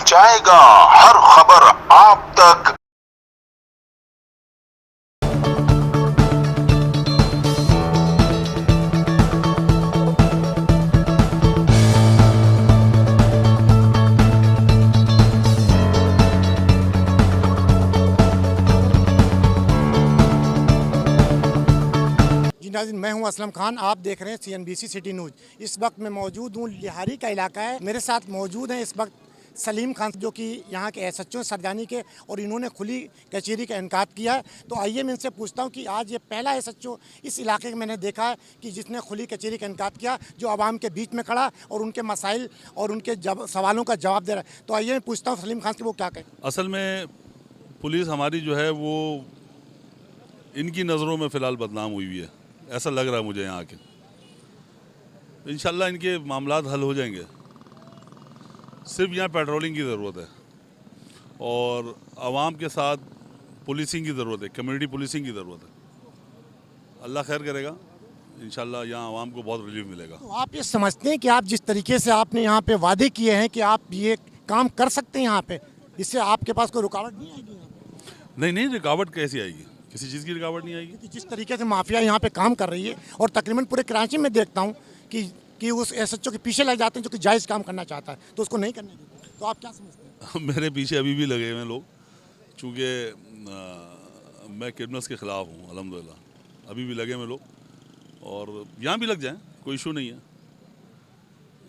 पहुंचाएगा हर खबर आप तक। जी नाज़रीन, मैं हूं असलम खान। आप देख रहे हैं CNBC सिटी न्यूज़। इस वक्त मैं मौजूद हूं, लिहारी का इलाका है। मेरे साथ मौजूद हैं इस वक्त सलीम खान, जो कि यहाँ के SHO सरदानी के, और इन्होंने खुली कचहरी का इनकाद किया है। तो आइए मैं इनसे पूछता हूँ कि आज ये पहला SHO इस इलाके में मैंने देखा है कि जिसने खुली कचहरी का इनकाद किया, जो आवाम के बीच में खड़ा और उनके मसाइल और उनके सवालों का जवाब दे रहा है। तो आइए मैं पूछता हूँ सलीम खान से, वो क्या कहें। असल में पुलिस हमारी जो है वो इनकी नज़रों में फ़िलहाल बदनाम हुई हुई है, ऐसा लग रहा है मुझे यहाँ के। इंशाल्लाह इनके मामलात हल हो जाएंगे। सिर्फ यहाँ पेट्रोलिंग की ज़रूरत है और आवाम के साथ पुलिसिंग की ज़रूरत है, कम्युनिटी पुलिसिंग की ज़रूरत है। अल्लाह खैर करेगा, इंशाल्लाह यहाँ आवाम को बहुत रिलीफ मिलेगा। तो आप ये समझते हैं कि आप जिस तरीके से आपने यहाँ पे वादे किए हैं कि आप ये काम कर सकते हैं यहाँ पे, इससे आपके पास कोई रुकावट नहीं आएगी यहाँ पे? नहीं, रुकावट कैसी आएगी? किसी चीज़ की रुकावट नहीं आएगी। क्योंकि जिस तरीके से माफिया यहाँ पे काम कर रही है, और तकरीबन पूरे कराची में देखता हूँ कि उस SHO के पीछे लग जाते हैं जो कि जायज़ काम करना चाहता है, तो उसको नहीं करने देते। तो आप क्या समझते हैं? मेरे पीछे अभी भी लगे हुए हैं लोग, चूँकि मैं क्रिमिनल्स के ख़िलाफ़ हूँ अल्हम्दुलिल्लाह। अभी भी लगे हुए लोग, और यहाँ भी लग जाएं, कोई इशू नहीं है।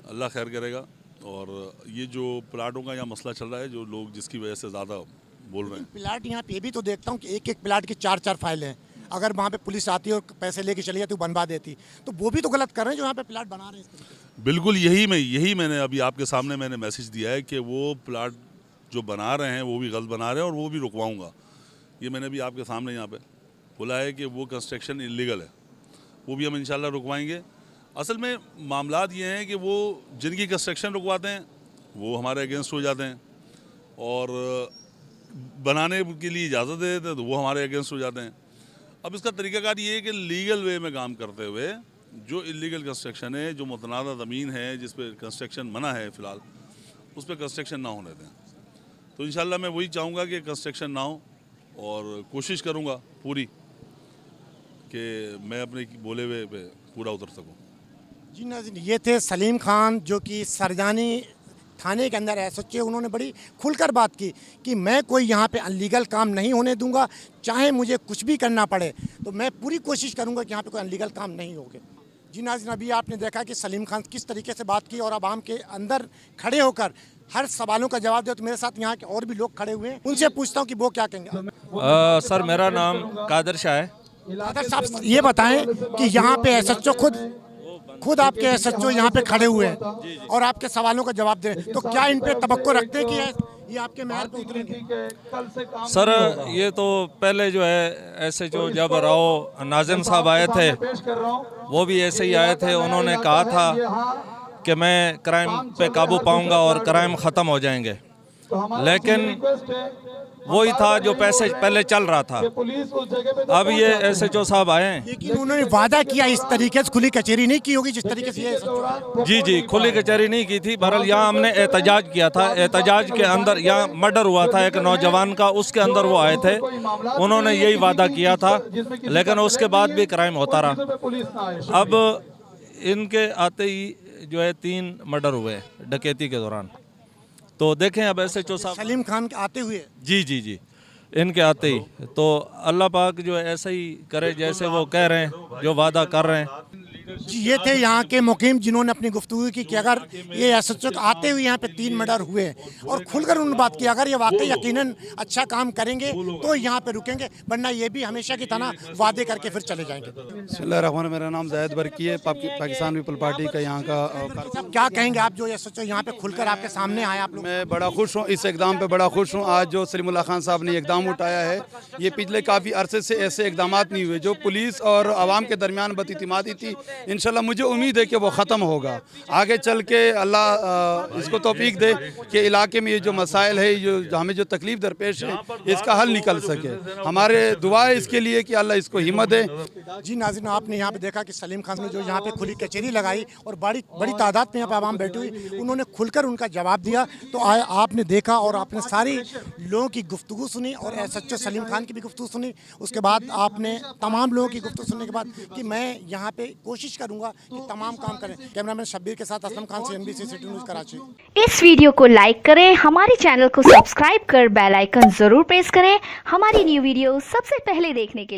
अल्लाह खैर करेगा। और ये जो प्लाटों का यहाँ मसला चल रहा है, जो लोग जिसकी वजह से ज़्यादा बोल रहे हैं, प्लाट यहाँ पे भी तो देखता हूँ कि एक एक प्लाट की 4-4 फाइलें हैं। अगर वहाँ पे पुलिस आती और पैसे लेके चली जाती, बनवा देती, तो वो भी तो गलत कर रहे हैं जो यहाँ पे प्लाट बना रहे हैं इस तरीके से। बिल्कुल यही मैंने अभी आपके सामने मैंने मैसेज दिया है कि वो प्लाट जो बना रहे हैं वो भी गलत बना रहे हैं, और वो भी रुकवाऊँगा। ये मैंने भी आपके सामने यहाँ पे बोला है कि वो कंस्ट्रक्शन इलीगल है, वो भी हम इंशाल्लाह रुकवाएंगे। असल में मामलात ये हैं कि वो जिनकी कंस्ट्रक्शन रुकवाते हैं वो हमारे अगेंस्ट हो जाते हैं, और बनाने के लिए इजाज़त दे देते हैं तो वो हमारे अगेंस्ट हो जाते हैं। अब इसका तरीक़ाकार ये है कि लीगल वे में काम करते हुए जो इलीगल कंस्ट्रक्शन है, जो मुतनाज़ा ज़मीन है जिस पर कंस्ट्रक्शन मना है फ़िलहाल, उस पर कंस्ट्रक्शन ना होने दें। तो इंशाल्लाह मैं वही चाहूँगा कि कंस्ट्रक्शन ना हो, और कोशिश करूँगा पूरी कि मैं अपने बोले हुए पे पूरा उतर सकूँ। जी नाज़रीन, ये थे सलीम खान, जो कि सरदानी थाने के अंदर SHO। उन्होंने बड़ी खुलकर बात की कि मैं कोई यहाँ पे अनलीगल काम नहीं होने दूंगा, चाहे मुझे कुछ भी करना पड़े, तो मैं पूरी कोशिश करूँगा कि यहाँ पे कोई अनलीगल काम नहीं होगा। जी नाज़रीन, अभी आपने देखा कि सलीम खान किस तरीके से बात की और आवाम के अंदर खड़े होकर हर सवालों का जवाब दिया। तो मेरे साथ यहाँ के और भी लोग खड़े हुए हैं, उनसे पूछता हूँ कि वो क्या कहेंगे। सर, मेरा नाम कादर शाह है। कादर साहब, ये बताएं कि यहाँ पे SHO खुद आपके SHO यहाँ पे खड़े हुए हैं और आपके सवालों का जवाब दे रहे हैं, तो क्या इन पे तवक्को रखते हैं कि ये आपके महल पे उतरेंगे? सर, ये तो पहले जो है SHO जब राव नाजिम साहब आए थे, वो भी ऐसे ही आए थे। उन्होंने कहा था कि मैं क्राइम पे काबू पाऊंगा और क्राइम ख़त्म हो जाएंगे, लेकिन वही था जो पैसे पहले चल रहा था। अब ये SHO साहब आए हैं, लेकिन उन्होंने वादा किया इस तरीके से खुली कचहरी नहीं की होगी जिस तरीके से ये SHO। जी, खुली कचहरी नहीं की थी। बहरहाल यहाँ हमने एहतजाज किया था। एहतजाज के अंदर यहाँ मर्डर हुआ था एक नौजवान का, उसके अंदर वो आए थे, उन्होंने यही वादा किया था, लेकिन उसके बाद भी क्राइम होता रहा। अब इनके आते ही जो है 3 मर्डर हुए डकैती के दौरान। तो देखें अब SHO साहब सलीम खान के आते हुए जी इनके आते ही, तो अल्लाह पाक जो है ऐसा ही करे जैसे वो कह रहे हैं, जो वादा कर रहे हैं। जी, ये थे यहाँ के मुकीम जिन्होंने अपनी गुफ्तगू की कि अगर ये SHO आते हुए यहाँ पे 3 मर्डर हुए और खुलकर उन्होंने बात की, अगर ये वाकई यकीनन अच्छा काम करेंगे तो यहाँ पे रुकेंगे, वरना ये भी हमेशा की तरह वादे करके फिर चले जाएंगे। बिस्मिल्लाहिर्रहमानिर्रहीम। मेरा नाम जायद बरकी है, पाकिस्तान पीपल पार्टी का यहाँ का। साहब, क्या कहेंगे आप जो SHO यहाँ पे खुलकर आपके सामने आए? आप लोग, मैं बड़ा खुश हूँ इस इकदाम पे, बड़ा खुश हूँ। आज जो सलीमुल्लाह खान साहब ने इकदाम उठाया है, ये पिछले काफ़ी अरसे से ऐसे इकदाम नहीं हुए। जो पुलिस और आवाम के दरमियान बदइतिमादी थी, इंशाल्लाह मुझे उम्मीद है कि वो ख़त्म होगा। आगे चल के अल्लाह इसको तौफीक दे कि इलाके में ये जो मसाइल है, जो हमें जो तकलीफ़ दरपेश है, इसका हल निकल सके। हमारे दुआ है इसके लिए कि अल्लाह इसको हिम्मत दे। जी नाज़रीन, आपने यहाँ पे देखा कि सलीम खान ने जो यहाँ पे खुली कचहरी लगाई और बड़ी तादाद में यहाँ पे आवाम बैठी हुई, उन्होंने खुलकर उनका जवाब दिया। तो आपने देखा और आपने सारी लोगों की गुफ्तगू सुनी और SHO सलीम खान की भी गुफ्तगू सुनी। उसके बाद आपने तमाम लोगों की गुफ्तगू सुनने के बाद कि मैं यहाँ पे कोशिश करूँगा कि तमाम काम करें। कैमरामैन शब्बीर के साथ Aslam Khan, CNBC city news Karachi. इस वीडियो को लाइक करें, हमारे चैनल को सब्सक्राइब कर बेल आइकन जरूर प्रेस करें हमारी न्यू वीडियो सबसे पहले देखने के लिए।